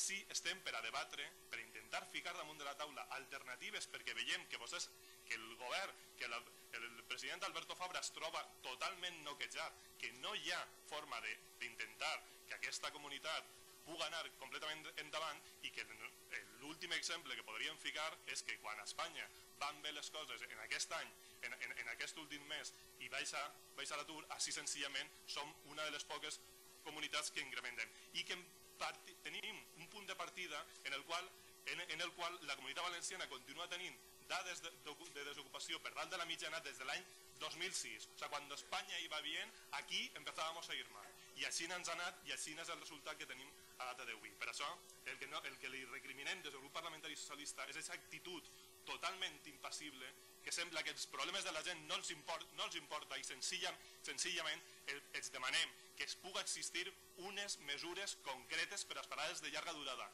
ací estem per a debatre, per intentar ficar damunt de la taula alternatives, perquè veiem que vostès, que el govern, que el president Alberto Fabra es troba totalment noquejat, que no hi ha forma d'intentar que aquesta comunitat pugui anar completament endavant, i que l'últim exemple que podríem ficar és que quan a Espanya van bé les coses en aquest any, en aquest últim mes, i baixa l'atur, així senzillament som una de les poques comunitats que incrementem, i que tenim un punt de partida en el qual la comunitat valenciana continua tenint dades de desocupació per dalt de la mitjana des de l'any 2006. O sigui, cuando España iba bien, aquí empezábamos a ir mal. I així ens ha anat, i així és el resultat que tenim a data d'avui. Per això, el que li recriminem des del grup parlamentari socialista és aquesta actitud totalment impassible, que sembla que els problemes de la gent no els importa, i senzillament els demanem que es pugui existir unes mesures concretes per a les parades de llarga durada.